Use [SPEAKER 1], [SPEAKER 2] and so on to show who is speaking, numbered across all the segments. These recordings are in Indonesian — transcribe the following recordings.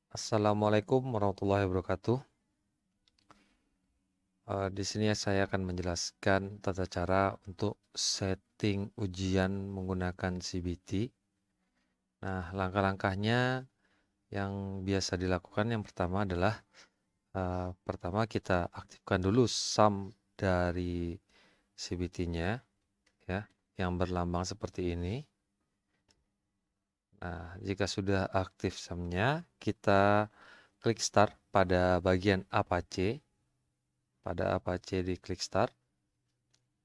[SPEAKER 1] Assalamualaikum warahmatullahi wabarakatuh. Di sini saya akan menjelaskan tata cara untuk setting ujian menggunakan CBT. Nah, langkah-langkahnya yang biasa dilakukan yang pertama adalah pertama kita aktifkan dulu sum dari CBT-nya ya, yang berlambang seperti ini. Nah, jika sudah aktif sumnya, kita klik start pada bagian Apache. Pada Apache di klik start.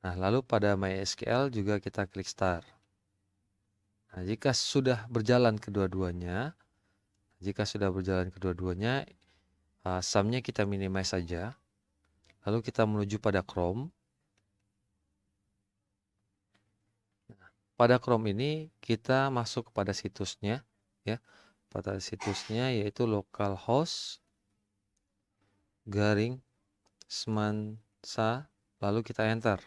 [SPEAKER 1] Nah, lalu pada MySQL juga kita klik start. Nah, jika sudah berjalan kedua-duanya, sumnya kita minimize saja. Lalu kita menuju pada Chrome. Pada Chrome ini kita masuk kepada situsnya, ya. Pada situsnya yaitu localhost garing semansa, lalu kita enter.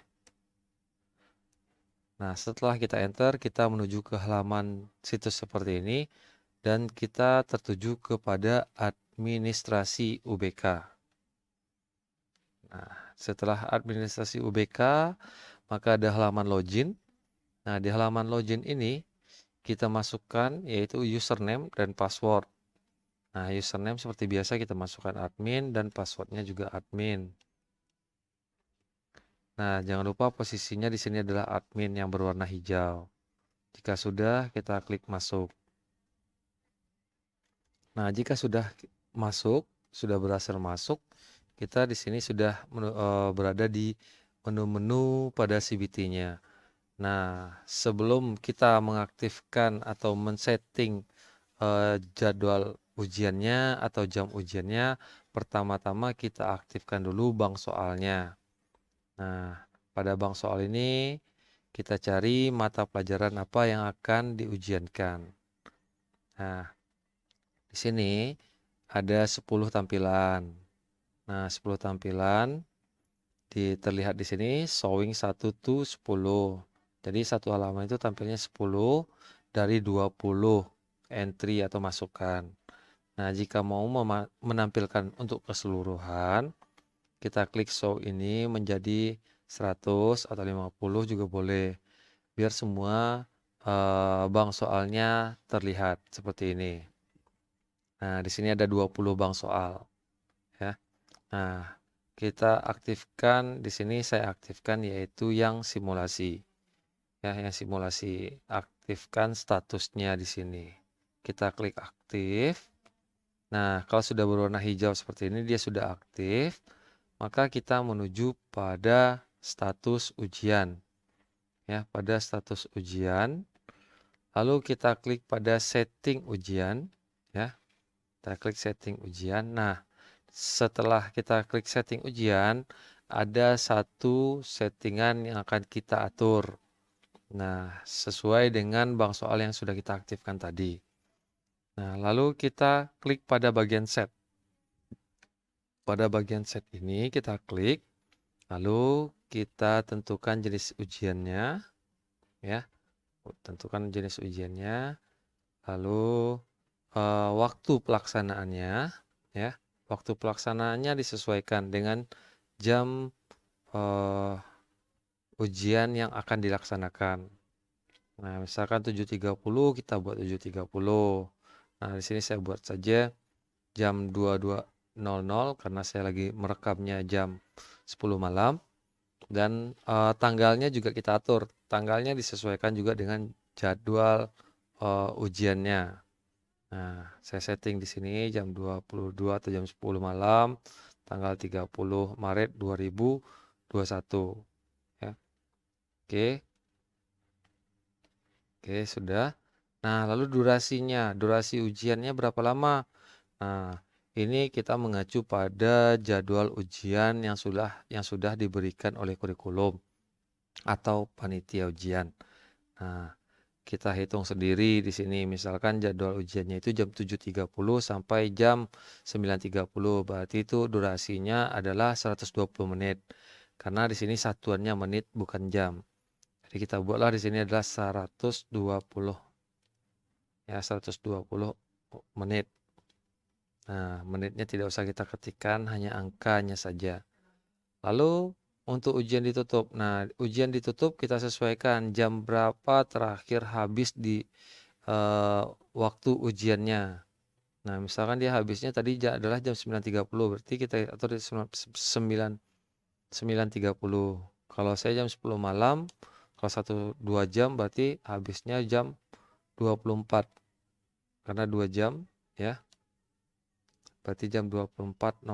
[SPEAKER 1] Nah, setelah kita enter, kita menuju ke halaman situs seperti ini dan kita tertuju kepada administrasi UBK. Nah, setelah administrasi UBK, maka ada halaman login. Nah, di halaman login ini kita masukkan yaitu username dan password. Nah, username seperti biasa kita masukkan admin dan passwordnya juga admin. Nah, jangan lupa posisinya di sini adalah admin yang berwarna hijau. Jika sudah, kita klik masuk. Nah, jika sudah masuk, sudah berhasil masuk, kita di sini sudah berada di menu-menu pada CBT-nya. Nah, sebelum kita mengaktifkan atau men-setting jadwal ujiannya atau jam ujiannya, pertama-tama kita aktifkan dulu bank soalnya. Nah, pada bank soal ini kita cari mata pelajaran apa yang akan diujiankan. Nah, di sini ada 10 tampilan. Nah, 10 tampilan terlihat di sini showing 1 to 10. Jadi satu halaman itu tampilnya 10 dari 20 entry atau masukan. Nah, jika mau menampilkan untuk keseluruhan, kita klik show ini menjadi 100 atau 50 juga boleh. Biar semua bank soalnya terlihat seperti ini. Nah, di sini ada 20 bank soal, ya. Nah, kita aktifkan di sini saya aktifkan yaitu yang simulasi. Ya, yang simulasi aktifkan statusnya di sini. Kita klik aktif. Nah, kalau sudah berwarna hijau seperti ini dia sudah aktif, maka kita menuju pada status ujian. Ya, pada status ujian. Lalu kita klik pada setting ujian, ya. Kita klik setting ujian. Nah, setelah kita klik setting ujian, ada satu settingan yang akan kita atur. Nah, sesuai dengan bank soal yang sudah kita aktifkan tadi. Nah, lalu kita klik pada bagian set. Pada bagian set ini kita klik, lalu kita tentukan jenis ujiannya, ya. Tentukan jenis ujiannya, lalu waktu pelaksanaannya, ya. Waktu pelaksanaannya disesuaikan dengan jam ujian yang akan dilaksanakan. Nah, misalkan 7.30 kita buat 7.30. Nah, di sini saya buat saja jam 22.00 karena saya lagi merekamnya jam 10 malam dan tanggalnya juga kita atur. Tanggalnya disesuaikan juga dengan jadwal ujiannya. Nah, saya setting di sini jam 22 atau jam 10 malam tanggal 30 Maret 2021. Ya. Oke. Oke, sudah. Nah, lalu durasi ujiannya berapa lama? Nah, ini kita mengacu pada jadwal ujian yang sudah diberikan oleh kurikulum atau panitia ujian. Nah, kita hitung sendiri di sini. Misalkan jadwal ujiannya itu jam 7.30 sampai jam 9.30. Berarti itu durasinya adalah 120 menit. Karena di sini satuannya menit bukan jam. Jadi kita buatlah di sini adalah 120 ya 120 menit. Nah, menitnya tidak usah kita ketikkan, hanya angkanya saja. Lalu untuk ujian ditutup. Nah, ujian ditutup kita sesuaikan jam berapa terakhir habis di waktu ujiannya. Nah, misalkan dia habisnya tadi adalah jam 9.30, berarti kita atur di 9.30. Kalau saya jam 10 malam, kalau 1-2 jam berarti habisnya jam 24. Karena 2 jam ya, berarti jam 24.00.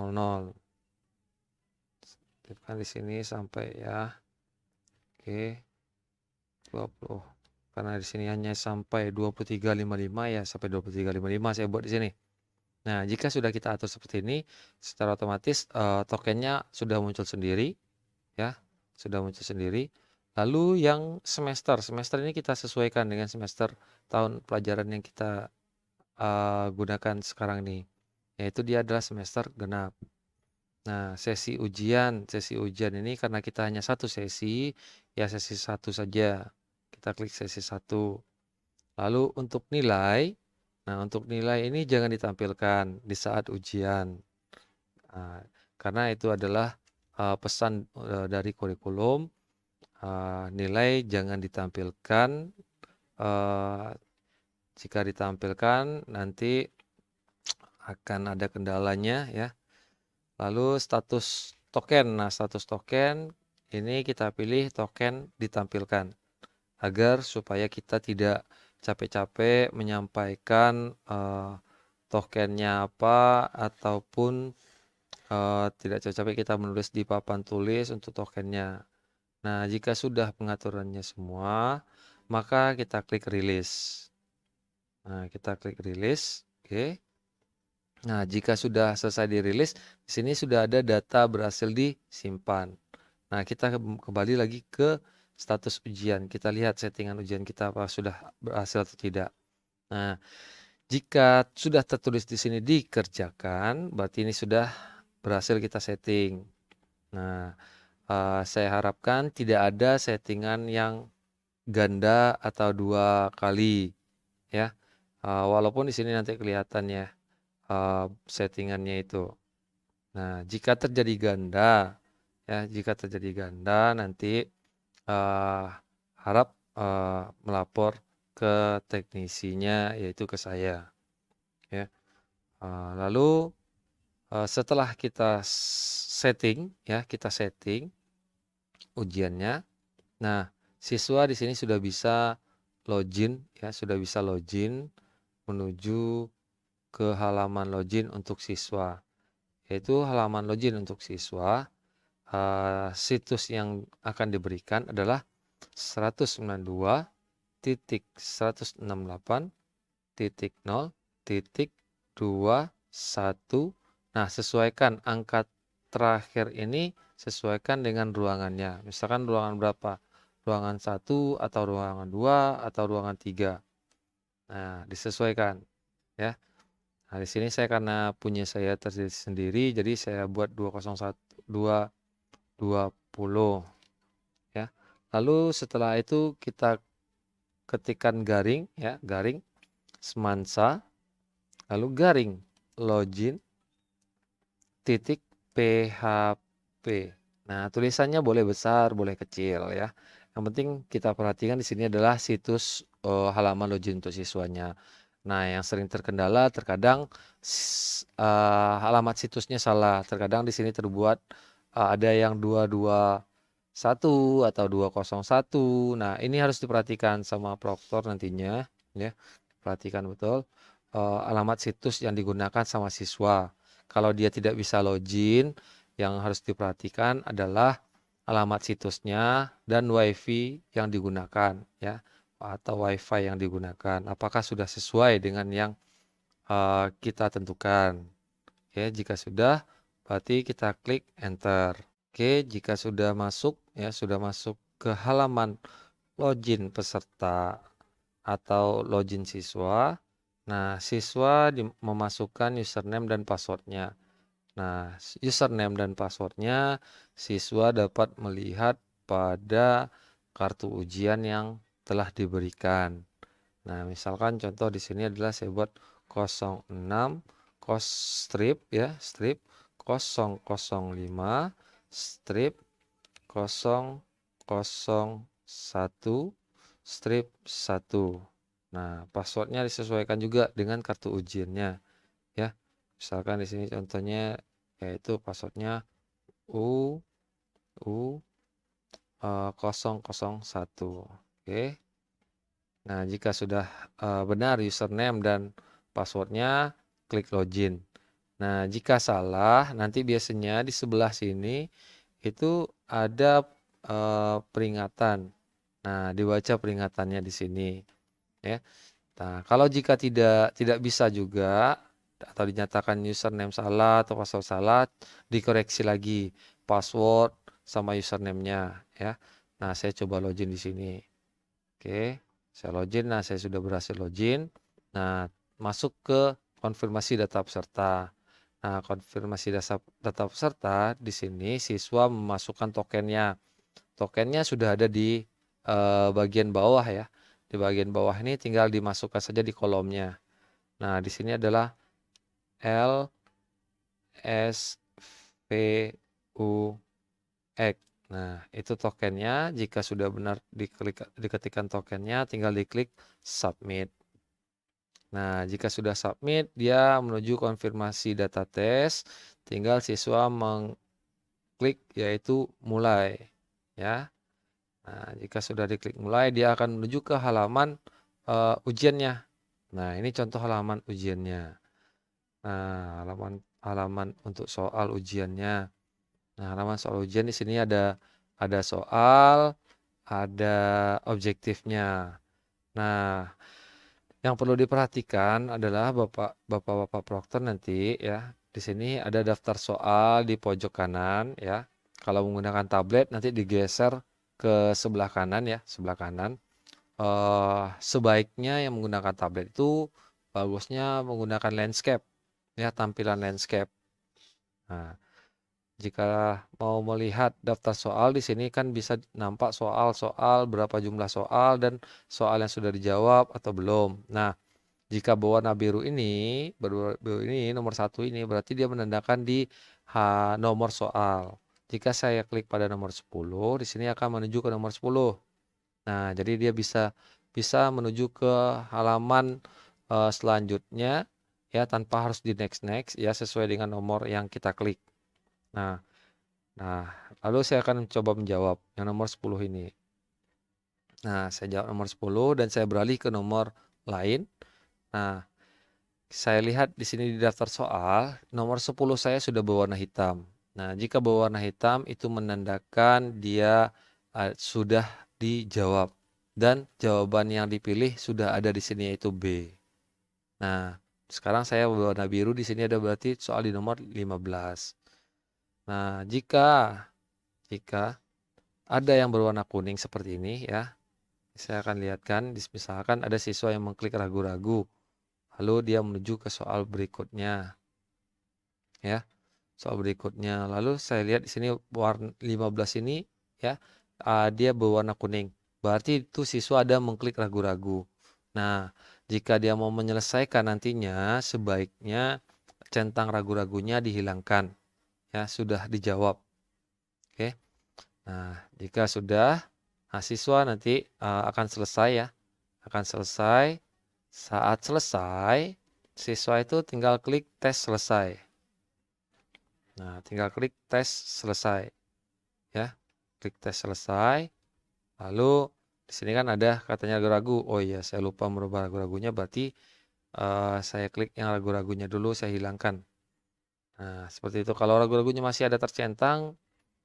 [SPEAKER 1] Kan di sini sampai ya. Oke, 20. Karena di sini hanya sampai 23.55 ya, sampai 23.55 saya buat di sini. Nah, jika sudah kita atur seperti ini, secara otomatis tokennya sudah muncul sendiri ya, sudah muncul sendiri. Lalu yang semester ini kita sesuaikan dengan semester tahun pelajaran yang kita gunakan sekarang ini, yaitu dia adalah semester genap. Nah, sesi ujian ini karena kita hanya satu sesi, ya sesi 1 saja. Kita klik sesi 1. Lalu untuk nilai, nah untuk nilai ini jangan ditampilkan di saat ujian. Nah, karena itu adalah pesan dari kurikulum, nilai jangan ditampilkan. Jika ditampilkan nanti akan ada kendalanya ya. Lalu status token. Nah, status token ini kita pilih token ditampilkan agar supaya kita tidak capek-capek menyampaikan tokennya apa ataupun tidak capek-capek kita menulis di papan tulis untuk tokennya. Nah, jika sudah pengaturannya semua, maka kita klik release. Nah, kita klik release. Oke. Nah, jika sudah selesai dirilis, di sini sudah ada data berhasil disimpan. Nah, kita kembali lagi ke status ujian. Kita lihat settingan ujian kita apa sudah berhasil atau tidak. Nah, jika sudah tertulis di sini dikerjakan, berarti ini sudah berhasil kita setting. Nah, saya harapkan tidak ada settingan yang ganda atau 2 kali ya. Walaupun di sini nanti kelihatan ya settingannya itu. Nah, jika terjadi ganda ya, jika terjadi ganda nanti harap melapor ke teknisinya yaitu ke saya ya. Lalu setelah kita setting ya, kita setting ujiannya. Nah, siswa di sini sudah bisa login ya, sudah bisa login menuju ke halaman login untuk siswa. Yaitu halaman login untuk siswa, situs yang akan diberikan adalah 192.168.0.21. Nah, sesuaikan angka terakhir ini sesuaikan dengan ruangannya. Misalkan ruangan berapa? Ruangan 1 atau ruangan 2 atau ruangan 3. Nah, disesuaikan ya. Nah, di sini saya karena punya saya tersendiri jadi saya buat 220 ya. Lalu setelah itu kita ketikkan garing ya, garing semansa lalu garing login titik php. Nah, tulisannya boleh besar, boleh kecil ya. Yang penting kita perhatikan di sini adalah situs halaman login untuk siswanya. Nah, yang sering terkendala terkadang alamat situsnya salah. Terkadang di sini terbuat ada yang 221 atau 201. Nah, ini harus diperhatikan sama proktor nantinya ya. Perhatikan betul alamat situs yang digunakan sama siswa. Kalau dia tidak bisa login, yang harus diperhatikan adalah alamat situsnya dan WiFi yang digunakan ya, atau WiFi yang digunakan. Apakah sudah sesuai dengan yang kita tentukan? Oke, jika sudah, berarti kita klik enter. Oke, jika sudah masuk ya, sudah masuk ke halaman login peserta atau login siswa. Nah, siswa memasukkan username dan passwordnya. Nah, username dan passwordnya siswa dapat melihat pada kartu ujian yang telah diberikan. Nah, misalkan contoh di sini adalah saya buat 06 strip ya, strip 005 strip 001 strip 1. Nah, passwordnya disesuaikan juga dengan kartu ujiannya ya. Misalkan di sini contohnya yaitu passwordnya U 001. Oke. Nah, jika sudah benar username dan passwordnya, klik login. Nah, jika salah, nanti biasanya di sebelah sini itu ada peringatan. Nah, dibaca peringatannya di sini, ya. Nah, kalau jika tidak bisa juga atau dinyatakan username salah atau password salah, dikoreksi lagi password sama username-nya, ya. Nah, saya coba login di sini. Oke, saya login. Nah, saya sudah berhasil login. Nah, masuk ke konfirmasi data peserta. Nah, konfirmasi data peserta di sini siswa memasukkan tokennya. Tokennya sudah ada di bagian bawah ya. Di bagian bawah ini tinggal dimasukkan saja di kolomnya. Nah, di sini adalah L S V U X. Nah, itu tokennya. Jika sudah benar diketikkan tokennya, tinggal diklik submit. Nah, jika sudah submit, dia menuju konfirmasi data tes. Tinggal siswa mengklik yaitu mulai. Ya. Nah, jika sudah diklik mulai, dia akan menuju ke halaman ujiannya. Nah, ini contoh halaman ujiannya. Nah, halaman untuk soal ujiannya. Nah, halaman soal ujian di sini ada soal, ada objektifnya. Nah, yang perlu diperhatikan adalah Bapak-bapak prokter nanti ya. Di sini ada daftar soal di pojok kanan ya. Kalau menggunakan tablet nanti digeser ke sebelah kanan ya, sebelah kanan. Sebaiknya yang menggunakan tablet itu bagusnya menggunakan landscape ya, tampilan landscape. Nah, jika mau melihat daftar soal di sini kan bisa nampak soal-soal, berapa jumlah soal dan soal yang sudah dijawab atau belum. Nah, jika berwarna biru ini, nomor 1 ini berarti dia menandakan di nomor soal. Jika saya klik pada nomor 10, di sini akan menuju ke nomor 10. Nah, jadi dia bisa menuju ke halaman selanjutnya ya tanpa harus di next ya sesuai dengan nomor yang kita klik. Nah, lalu saya akan coba menjawab yang nomor 10 ini. Nah, saya jawab nomor 10 dan saya beralih ke nomor lain. Nah, saya lihat di sini di daftar soal, nomor 10 saya sudah berwarna hitam. Nah, jika berwarna hitam itu menandakan dia sudah dijawab. Dan jawaban yang dipilih sudah ada di sini yaitu B. Nah, sekarang saya berwarna biru di sini ada berarti soal di nomor 15. Nah, jika ada yang berwarna kuning seperti ini ya, saya akan lihatkan, misalkan ada siswa yang mengklik ragu-ragu. Lalu dia menuju ke soal berikutnya. Ya, soal berikutnya. Lalu saya lihat di sini warna 15 ini ya, dia berwarna kuning. Berarti itu siswa ada mengklik ragu-ragu. Nah, jika dia mau menyelesaikan nantinya sebaiknya centang ragu-ragunya dihilangkan. Ya, sudah dijawab. Oke. Nah, jika sudah, siswa nanti akan selesai ya. Akan selesai. Saat selesai, siswa itu tinggal klik tes selesai. Nah, tinggal klik tes selesai. Ya, klik tes selesai. Lalu di sini kan ada katanya ragu-ragu. Oh iya, saya lupa merubah ragu-ragunya. Berarti saya klik yang ragu-ragunya dulu, saya hilangkan. Nah, seperti itu. Kalau ragu-ragunya masih ada tercentang,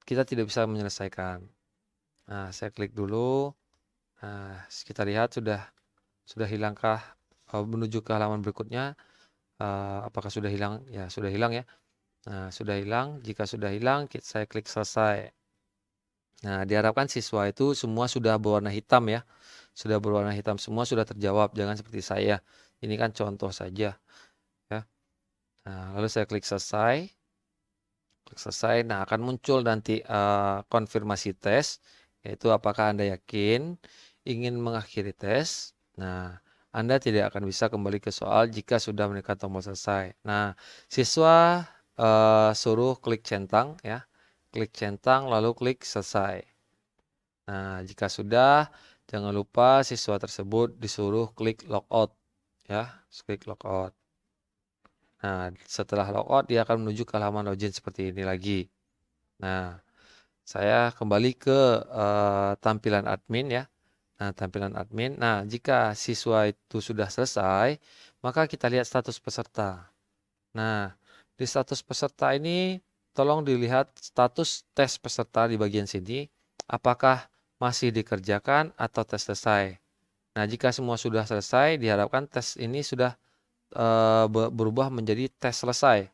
[SPEAKER 1] kita tidak bisa menyelesaikan. Nah, saya klik dulu. Nah, kita lihat sudah hilangkah menuju ke halaman berikutnya. Apakah sudah hilang? Ya, sudah hilang ya. Nah, sudah hilang. Jika sudah hilang, saya klik selesai. Nah, diharapkan siswa itu semua sudah berwarna hitam ya. Sudah berwarna hitam semua, sudah terjawab. Jangan seperti saya. Ini kan contoh saja. Ya. Nah, lalu saya klik selesai. Klik selesai. Nah, akan muncul nanti konfirmasi tes. Yaitu apakah Anda yakin ingin mengakhiri tes. Nah, Anda tidak akan bisa kembali ke soal jika sudah menekan tombol selesai. Nah, siswa suruh klik centang ya. Klik centang lalu klik selesai. Nah, jika sudah, jangan lupa siswa tersebut disuruh klik logout ya, klik logout. Nah, setelah logout dia akan menuju ke halaman login seperti ini lagi. Nah, saya kembali ke tampilan admin ya. Nah, tampilan admin. Nah, jika siswa itu sudah selesai, maka kita lihat status peserta. Nah, di status peserta ini tolong dilihat status tes peserta di bagian sini. Apakah masih dikerjakan atau tes selesai. Nah, jika semua sudah selesai, diharapkan tes ini sudah berubah menjadi tes selesai.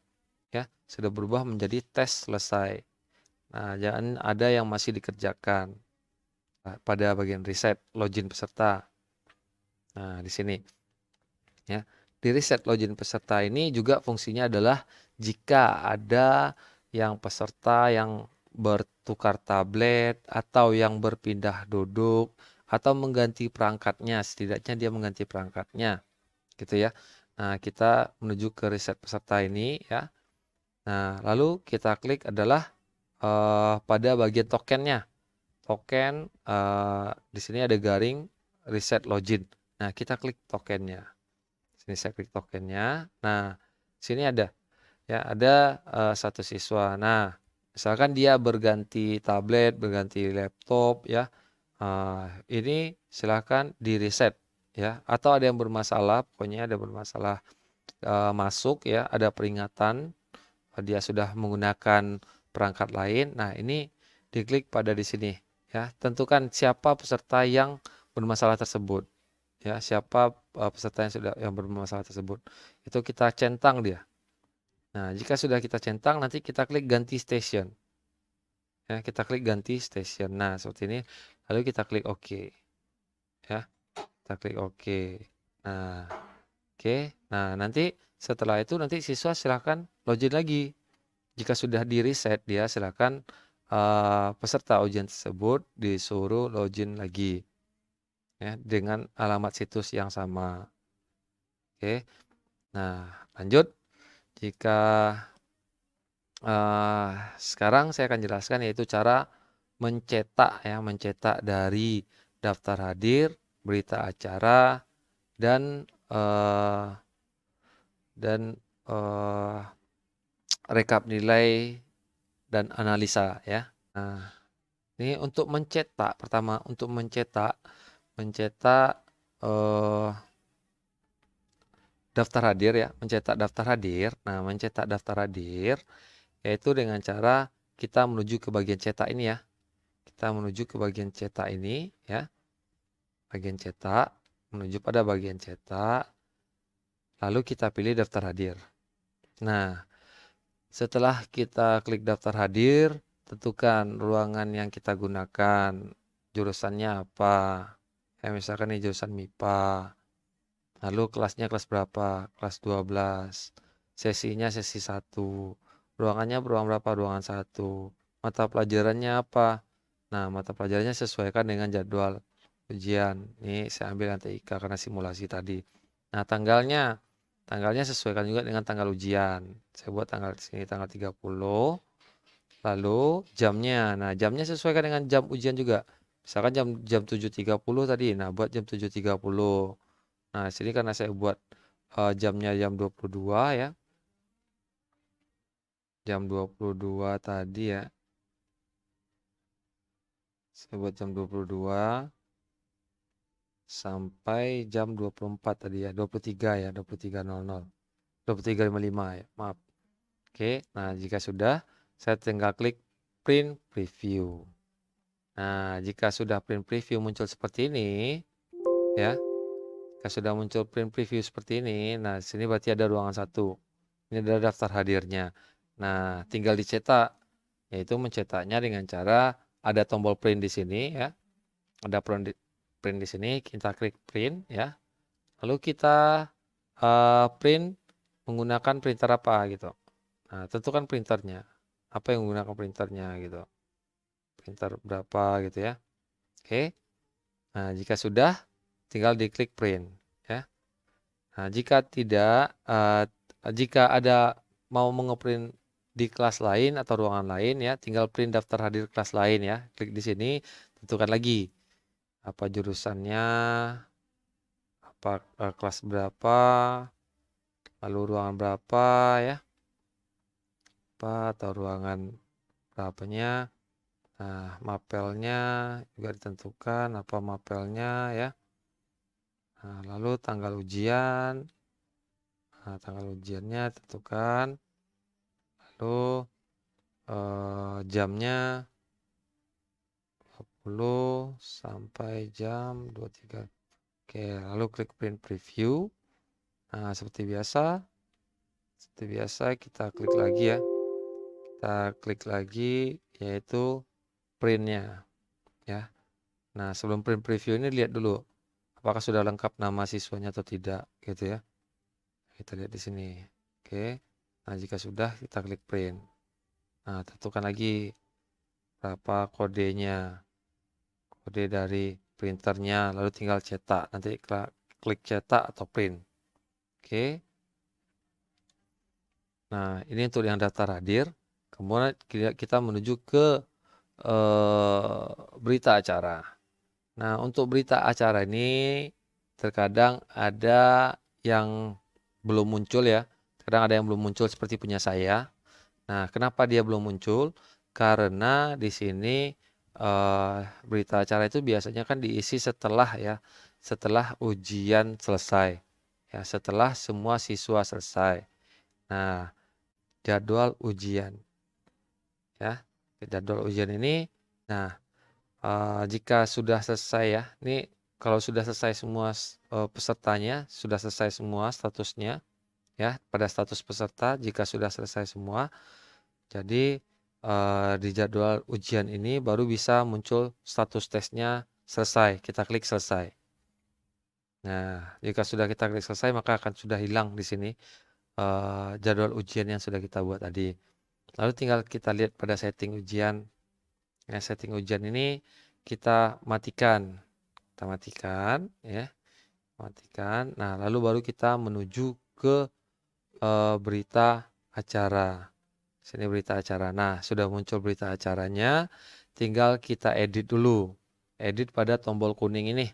[SPEAKER 1] Ya, sudah berubah menjadi tes selesai. Nah, jangan ada yang masih dikerjakan pada bagian reset login peserta. Nah, di sini ya. Di reset login peserta ini juga fungsinya adalah jika ada yang peserta yang bertukar tablet atau yang berpindah duduk atau mengganti perangkatnya, setidaknya dia mengganti perangkatnya gitu ya. Nah, kita menuju ke reset peserta ini ya. Nah, lalu kita klik adalah pada bagian tokennya. Token di sini ada garing reset login. Nah, kita klik tokennya. Sini saya klik tokennya. Nah, sini ada ya, ada satu siswa. Nah, misalkan dia berganti tablet, berganti laptop ya. Ini silahkan di reset ya. Atau ada yang bermasalah, pokoknya ada bermasalah masuk ya, ada peringatan dia sudah menggunakan perangkat lain. Nah, ini diklik pada di sini ya. Tentukan siapa peserta yang bermasalah tersebut. Ya, siapa peserta yang bermasalah tersebut. Itu kita centang dia. Nah, jika sudah kita centang, nanti kita klik ganti station. Ya, kita klik ganti station. Nah, seperti ini. Lalu kita klik OK. Ya, kita klik OK. Nah, oke. Nah, nanti setelah itu nanti siswa silahkan login lagi. Jika sudah di reset, dia silahkan peserta ujian tersebut disuruh login lagi. Ya, dengan alamat situs yang sama. Oke. Nah, lanjut. Jika sekarang saya akan jelaskan yaitu cara mencetak ya, mencetak dari daftar hadir, berita acara dan rekap nilai dan analisa ya. Nah, ini untuk mencetak, pertama untuk mencetak daftar hadir ya, mencetak daftar hadir. Nah, mencetak daftar hadir yaitu dengan cara kita menuju ke bagian cetak ini ya. Kita menuju ke bagian cetak ini ya. Bagian cetak, menuju pada bagian cetak. Lalu kita pilih daftar hadir. Nah, setelah kita klik daftar hadir, tentukan ruangan yang kita gunakan, jurusannya apa. Ya, misalkan ini jurusan MIPA. Lalu kelasnya kelas berapa? Kelas 12. Sesinya sesi 1. Ruangannya ruang berapa? Ruangan 1. Mata pelajarannya apa? Nah, mata pelajarannya sesuaikan dengan jadwal ujian. Ini saya ambil nanti IK karena simulasi tadi. Nah, tanggalnya sesuaikan juga dengan tanggal ujian. Saya buat tanggal sini tanggal 30. Lalu jamnya. Nah, jamnya sesuaikan dengan jam ujian juga. Misalkan jam 7.30 tadi. Nah, buat jam 7.30. Nah, sini karena saya buat jamnya jam 22 ya. Jam 22 tadi ya. Saya buat jam 22 sampai jam 24 tadi ya. 23 ya, 23.00. 23.55 ya, maaf. Oke, nah jika sudah, saya tinggal klik print preview. Nah, jika sudah print preview muncul seperti ini, ya. Jika sudah muncul print preview seperti ini, nah sini berarti ada ruangan 1. Ini adalah daftar hadirnya. Nah, tinggal dicetak, yaitu mencetaknya dengan cara ada tombol print di sini ya. Ada print di sini, kita klik print ya. Lalu kita print menggunakan printer apa gitu. Nah, tentukan printernya. Apa yang menggunakan printernya gitu. Printer berapa gitu ya. Oke. Nah, jika sudah tinggal diklik print ya. Nah, jika tidak, jika ada mau mengeprint di kelas lain atau ruangan lain ya, tinggal print daftar hadir kelas lain ya. Klik di sini, tentukan lagi apa jurusannya, apa kelas berapa, lalu ruangan berapa ya, apa atau ruangan berapanya. Nah, mapelnya juga ditentukan apa mapelnya ya. Nah, lalu tanggal ujian. Nah, tanggal ujiannya tentukan. Lalu jamnya 20 sampai jam 23. Oke, lalu klik print preview. Nah, seperti biasa kita klik lagi ya. Kita klik lagi yaitu printnya ya. Nah, sebelum print preview ini lihat dulu apakah sudah lengkap nama siswanya atau tidak gitu ya. Kita lihat di sini. Oke. Nah, jika sudah kita klik print. Nah, tentukan lagi berapa kodenya. Kode dari printernya lalu tinggal cetak. Nanti klik cetak atau print. Oke. Nah, ini untuk yang daftar hadir. Kemudian kita menuju ke berita acara. Nah, untuk berita acara ini terkadang ada yang belum muncul ya. Kadang ada yang belum muncul seperti punya saya. Nah, kenapa dia belum muncul? Karena di sini berita acara itu biasanya kan diisi setelah ujian selesai. Ya, setelah semua siswa selesai. Nah, jadwal ujian ya. Jadwal ujian ini nah jika sudah selesai ya. Ini kalau sudah selesai semua pesertanya, sudah selesai semua statusnya ya, pada status peserta jika sudah selesai semua. Jadi di jadwal ujian ini baru bisa muncul status tesnya selesai. Kita klik selesai. Nah, jika sudah kita klik selesai maka akan sudah hilang di sini jadwal ujian yang sudah kita buat tadi. Lalu tinggal kita lihat pada setting ujian. Ya, setting ujian ini kita matikan. Kita matikan ya. Matikan. Nah, lalu baru kita menuju ke berita acara. Sini berita acara. Nah, sudah muncul berita acaranya. Tinggal kita edit dulu. Edit pada tombol kuning ini.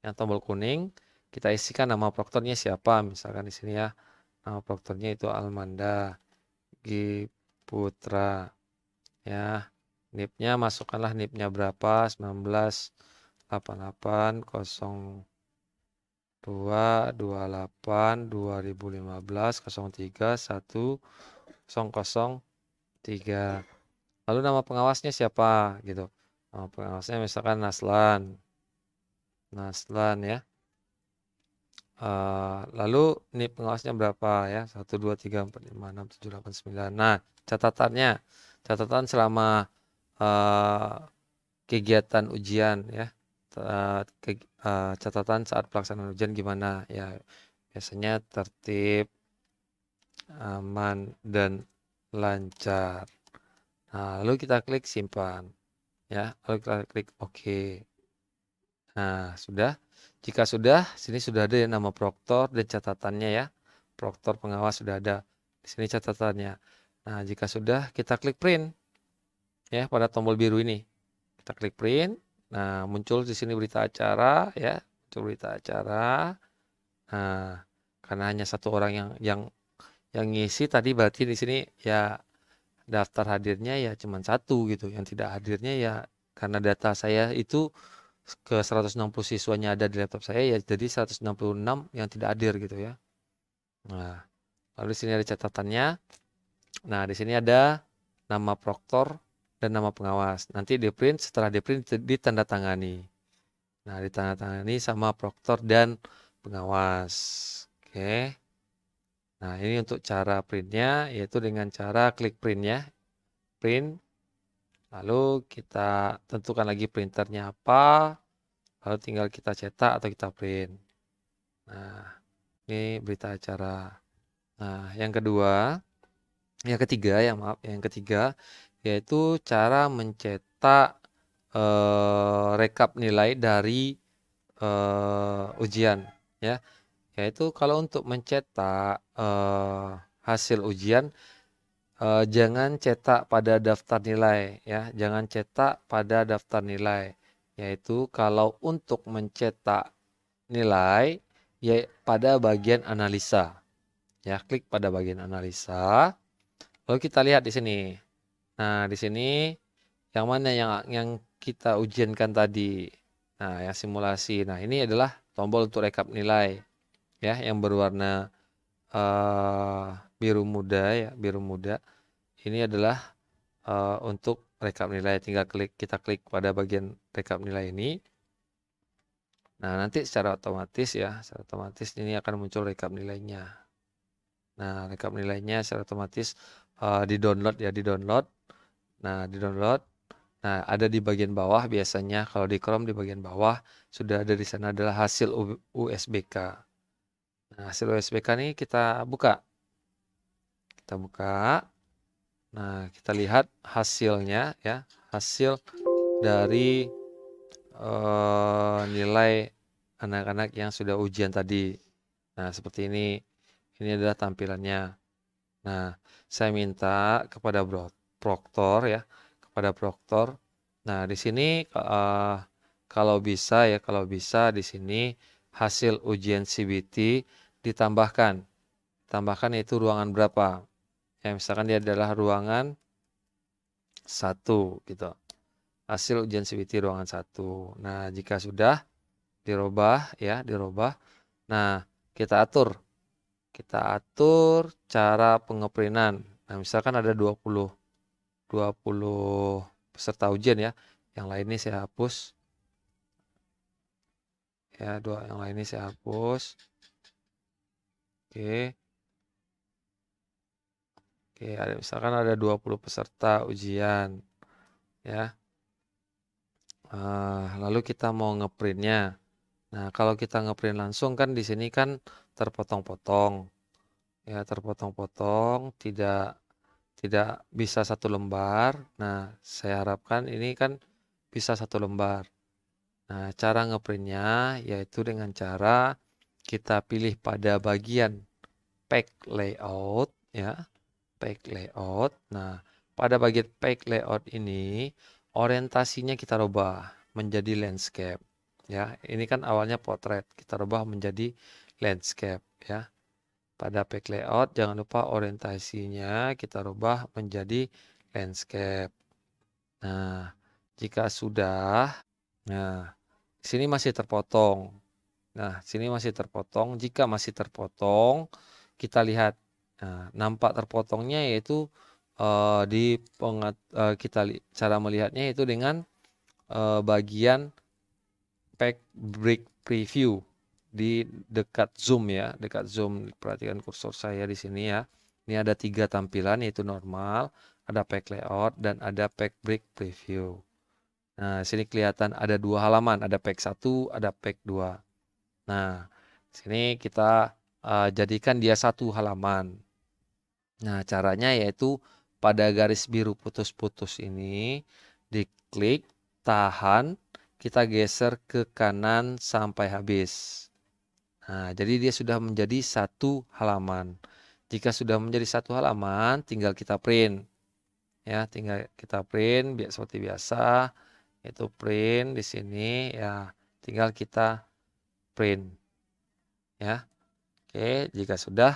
[SPEAKER 1] Yang tombol kuning, kita isikan nama proktornya siapa. Misalkan di sini ya. Nama proktornya itu Almanda Giputra. Ya. NIP-nya masukkanlah NIP-nya berapa? 1988-2015-03-100-3. Lalu nama pengawasnya siapa gitu. Nama pengawasnya misalkan Naslan ya. Lalu NIP pengawasnya berapa ya? 1, 2, 3, 4, 5, 6, 7, 8, 9. Nah, catatan selama kegiatan ujian ya. Catatan saat pelaksanaan ujian gimana ya, biasanya tertib, aman, dan lancar. Nah, lalu kita klik simpan ya, lalu kita klik OK. Nah, sudah. Jika sudah, sini sudah ada nama proktor dan catatannya ya. Proktor pengawas sudah ada. Di sini catatannya. Nah, jika sudah, kita klik print ya pada tombol biru ini. Kita klik print. Nah, muncul di sini berita acara ya, muncul berita acara. Nah, karena hanya satu orang yang ngisi tadi, berarti di sini ya daftar hadirnya ya cuma satu gitu. Yang tidak hadirnya ya karena data saya itu ke 160 siswanya ada di laptop saya ya, jadi 166 yang tidak hadir gitu ya. Nah, lalu di sini ada catatannya. Nah, di sini ada nama proktor dan nama pengawas. Nanti di print, setelah di print ditandatangani. Nah, ditandatangani sama proktor dan pengawas. Oke. Nah, ini untuk cara printnya, yaitu dengan cara klik print ya. Print. Lalu kita tentukan lagi printernya apa. Lalu tinggal kita cetak atau kita print. Nah, ini berita acara. Nah, yang ketiga, yaitu cara mencetak rekap nilai dari ujian ya, Yaitu kalau untuk mencetak hasil ujian, jangan cetak pada daftar nilai ya, jangan cetak pada daftar nilai. Yaitu kalau untuk mencetak nilai ya pada bagian analisa. Ya, klik pada bagian analisa. Lalu kita lihat di sini. Nah, di sini yang mana yang kita ujiankan tadi. Nah, yang simulasi. Nah, ini adalah tombol untuk rekap nilai ya yang berwarna biru muda ya, biru muda. Ini adalah untuk rekap nilai. Tinggal kita klik pada bagian rekap nilai ini. Nah, nanti secara otomatis ini akan muncul rekap nilainya. Nah, rekap nilainya secara otomatis di-download ya, di-download. Nah, di-download. Nah, ada di bagian bawah biasanya kalau di Chrome di bagian bawah sudah ada di sana adalah hasil USBK. Nah, hasil USBK ini kita buka. Kita buka. Nah, kita lihat hasilnya ya, hasil dari nilai anak-anak yang sudah ujian tadi. Nah, seperti ini. Ini adalah tampilannya. Nah, saya minta kepada proktor ya, kepada proktor. Nah, di sini kalau bisa di sini hasil ujian CBT ditambahkan. Tambahkan itu ruangan berapa? Ya, misalkan dia adalah ruangan 1 gitu. Hasil ujian CBT ruangan 1. Nah, jika sudah dirubah ya, dirubah. Nah, kita atur cara pengeprintan. Nah, misalkan ada 20 peserta ujian ya. Yang lain ini saya hapus. Ya, yang lain ini saya hapus. Oke. Oke, misalkan ada 20 peserta ujian. Ya. Lalu kita mau ngeprintnya. Nah, kalau kita ngeprint langsung kan di sini kan terpotong-potong. Ya, terpotong-potong, tidak bisa satu lembar. Nah, saya harapkan ini kan bisa satu lembar. Nah, cara ngeprintnya yaitu dengan cara kita pilih pada bagian pack layout ya, pack layout. Nah, pada bagian pack layout ini orientasinya kita rubah menjadi landscape ya. Ini kan awalnya potret, kita rubah menjadi landscape ya. Pada pack layout jangan lupa orientasinya kita rubah menjadi landscape. Nah, jika sudah, nah sini masih terpotong. Nah, sini masih terpotong. Jika masih terpotong, kita lihat. Nah, nampak terpotongnya yaitu cara melihatnya itu dengan bagian pack break preview di dekat zoom ya, dekat zoom. Perhatikan kursor saya di sini ya. Ini ada 3 tampilan yaitu normal, ada pack layout dan ada pack break preview. Nah, sini kelihatan ada 2 halaman, ada pack 1, ada pack 2. Nah, sini kita jadikan dia 1 halaman. Nah, caranya yaitu pada garis biru putus-putus ini diklik, tahan, kita geser ke kanan sampai habis. Nah, jadi dia sudah menjadi 1 halaman. Jika sudah menjadi 1 halaman, tinggal kita print. Ya, tinggal kita print seperti biasa. Itu print di sini ya, tinggal kita print. Ya. Oke, jika sudah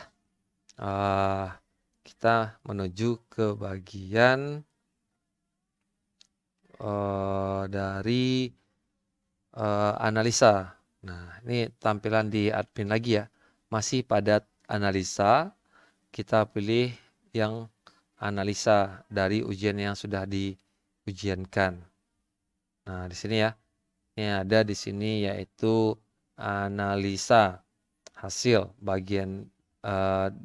[SPEAKER 1] kita menuju ke bagian dari analisa. Nah, ini tampilan di admin lagi ya. Masih pada analisa, kita pilih yang analisa dari ujian yang sudah diujiankan. Nah, di sini ya. Ini ada di sini yaitu analisa hasil bagian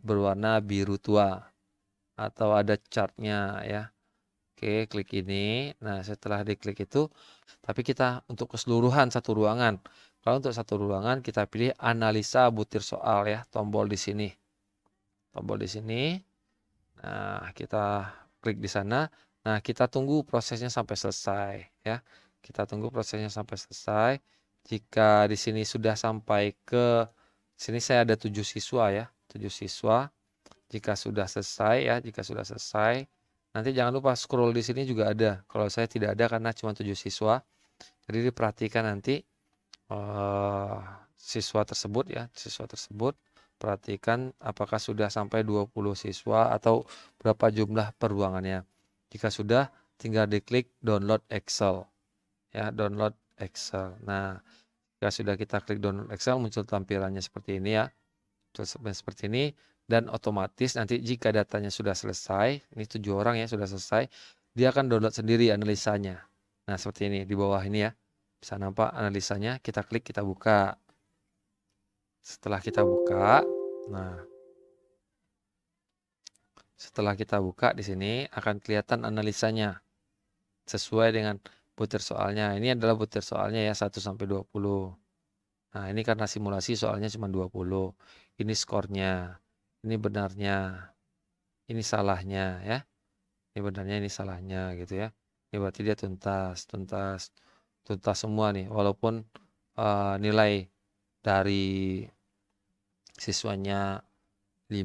[SPEAKER 1] berwarna biru tua atau ada chartnya ya. Oke, klik ini. Nah, setelah diklik itu, tapi kita untuk keseluruhan satu ruangan. Kalau untuk satu ruangan kita pilih analisa butir soal ya, tombol di sini. Tombol di sini. Nah, kita klik di sana. Nah, kita tunggu prosesnya sampai selesai ya. Kita tunggu prosesnya sampai selesai. Jika di sini sudah sampai ke Sini saya ada 7 siswa ya, 7 siswa. Jika sudah selesai ya, jika sudah selesai, nanti jangan lupa scroll di sini juga ada. Kalau saya tidak ada karena cuma 7 siswa. Jadi diperhatikan nanti siswa tersebut ya, siswa tersebut perhatikan apakah sudah sampai 20 siswa atau berapa jumlah peruangannya. Jika sudah, tinggal diklik download Excel ya, download Excel. Nah, jika sudah kita klik download Excel, muncul tampilannya seperti ini ya, seperti ini. Dan otomatis nanti jika datanya sudah selesai, ini 7 orang ya sudah selesai, dia akan download sendiri analisanya. Nah, seperti ini di bawah ini ya. Bisa nampak analisanya, kita klik, kita buka. Setelah kita buka, nah setelah kita buka di sini akan kelihatan analisanya sesuai dengan butir soalnya. Ini adalah butir soalnya ya 1 sampai 20. Nah, ini karena simulasi soalnya cuma 20. Ini skornya. Ini benarnya. Ini salahnya ya. Ini benarnya, ini salahnya gitu ya. Ini berarti dia tuntas semua nih. Walaupun nilai dari siswanya 5,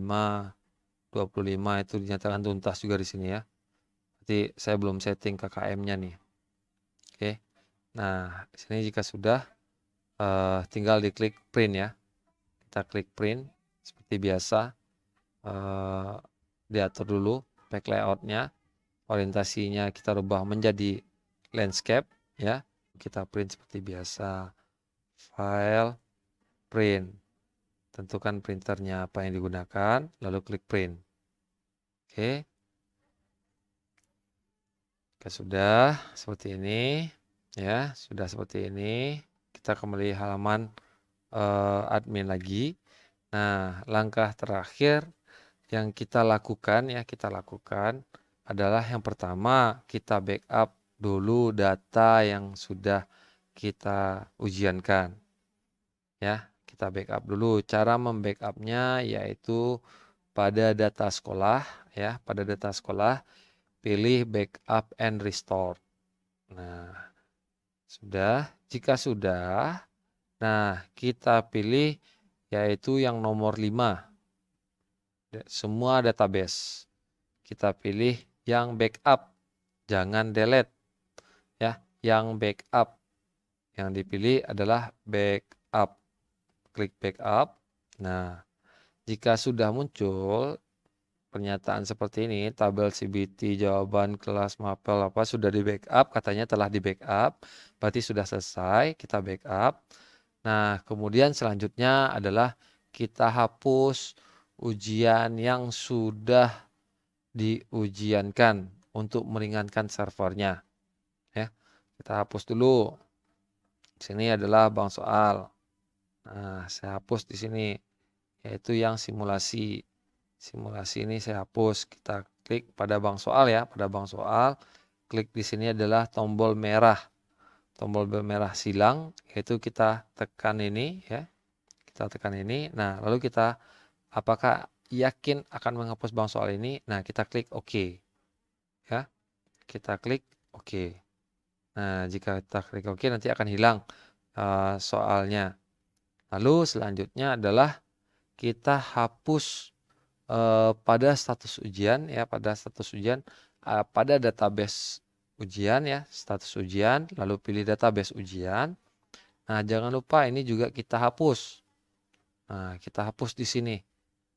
[SPEAKER 1] 25 itu dinyatakan tuntas juga di sini ya. Berarti saya belum setting KKM-nya nih. Oke. Nah, di sini jika sudah tinggal diklik print ya. Kita klik print seperti biasa. Diatur dulu back layout-nya. Orientasinya kita rubah menjadi landscape ya. Kita print seperti biasa. File, print. Tentukan printernya apa yang digunakan, lalu klik print. Oke. Oke, sudah seperti ini ya, sudah seperti ini. Kita kembali halaman admin lagi. Nah, langkah terakhir yang kita lakukan adalah yang pertama kita backup dulu data yang sudah kita ujiankan. Ya, kita backup dulu. Cara membackupnya yaitu pada data sekolah ya, pada data sekolah pilih backup and restore. Nah, sudah. Jika sudah, nah kita pilih yaitu yang nomor 5. Semua database. Kita pilih yang backup. Jangan delete. Ya, yang backup. Yang dipilih adalah backup. Klik backup. Nah, jika sudah muncul pernyataan seperti ini, tabel CBT, jawaban kelas mapel apa sudah di backup, katanya telah di backup, berarti sudah selesai, kita backup. Nah, kemudian selanjutnya adalah kita hapus ujian yang sudah diujiankan untuk meringankan servernya. Ya, kita hapus dulu. Sini adalah bank soal. Nah, saya hapus di sini, yaitu yang simulasi. Simulasi ini saya hapus. Kita klik pada bank soal ya, pada bank soal. Klik di sini adalah tombol merah. Tombol merah silang, yaitu kita tekan ini ya. Kita tekan ini. Nah, lalu kita apakah yakin akan menghapus bank soal ini? Nah, kita klik OK. Ya. Kita klik OK. Nah, jika kita klik OK nanti akan hilang soalnya. Lalu selanjutnya adalah kita hapus pada status ujian ya, pada status ujian pada database ujian ya, status ujian, lalu pilih database ujian. Nah, jangan lupa ini juga kita hapus. Nah, kita hapus di sini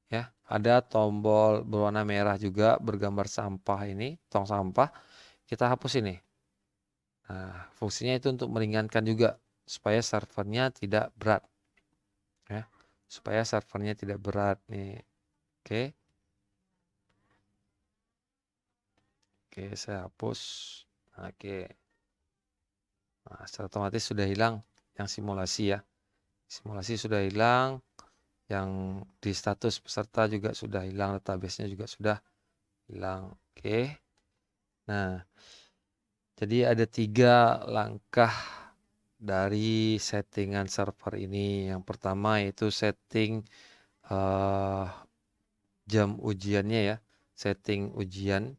[SPEAKER 1] ya. Ada tombol berwarna merah juga bergambar sampah ini, tong sampah. Kita hapus ini. Nah, fungsinya itu untuk meringankan juga supaya servernya tidak berat. Ya. Supaya servernya tidak berat nih. Oke. Oke, saya hapus. Oke. Nah, secara otomatis sudah hilang yang simulasi ya. Simulasi sudah hilang. Yang di status peserta juga sudah hilang. Database-nya juga sudah hilang. Oke. Nah, jadi ada 3 langkah dari settingan server ini. Yang pertama yaitu setting jam ujiannya ya. Setting ujian.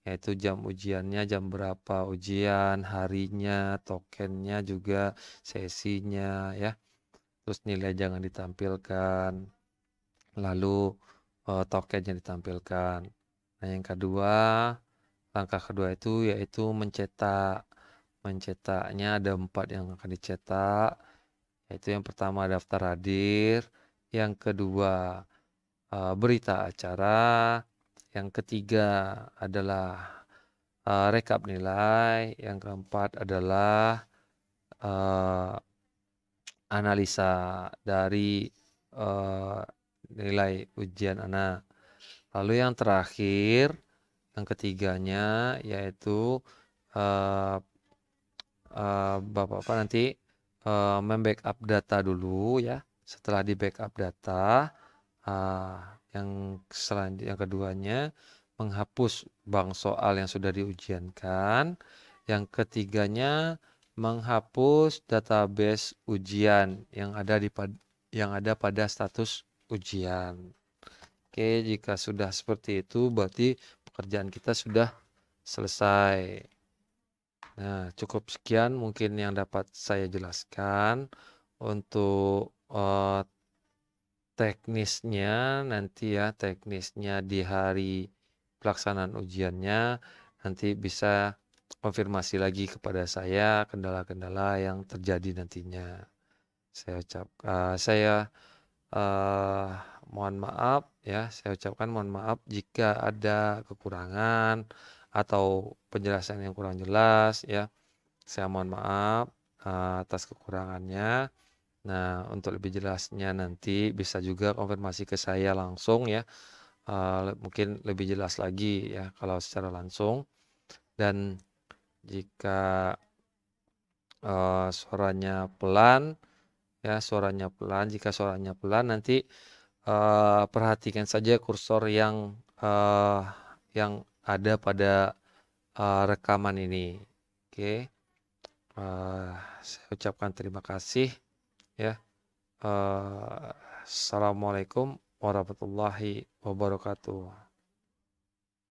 [SPEAKER 1] Yaitu jam ujiannya, jam berapa ujian, harinya, tokennya juga, sesinya ya. terus nilai jangan ditampilkan, lalu tokennya ditampilkan. Nah, yang kedua, langkah kedua itu yaitu mencetak. Mencetaknya ada 4 yang akan dicetak, yaitu yang pertama daftar hadir, yang kedua berita acara, yang ketiga adalah rekap nilai, yang keempat adalah eh, analisa dari eh, nilai ujian anak. Lalu yang terakhir, yang ketiganya yaitu eh, Bapak-Bapak nanti membackup data dulu ya. Setelah di backup data, yang selanjutnya yang keduanya menghapus bank soal yang sudah diujiankan. Yang ketiganya menghapus database ujian yang ada pada status ujian. Oke, jika sudah seperti itu berarti pekerjaan kita sudah selesai. Nah, cukup sekian mungkin yang dapat saya jelaskan untuk teknisnya nanti ya, teknisnya di hari pelaksanaan ujiannya nanti bisa konfirmasi lagi kepada saya kendala-kendala yang terjadi nantinya. Saya eh, mohon maaf ya, saya ucapkan mohon maaf jika ada kekurangan atau penjelasan yang kurang jelas ya. Saya mohon maaf atas kekurangannya. Nah, untuk lebih jelasnya nanti bisa juga konfirmasi ke saya langsung ya. Mungkin lebih jelas lagi ya kalau secara langsung. Dan jika suaranya pelan ya, suaranya pelan. Jika suaranya pelan nanti perhatikan saja kursor yang ada pada rekaman ini. Oke. Saya ucapkan terima kasih ya. Assalamualaikum warahmatullahi wabarakatuh.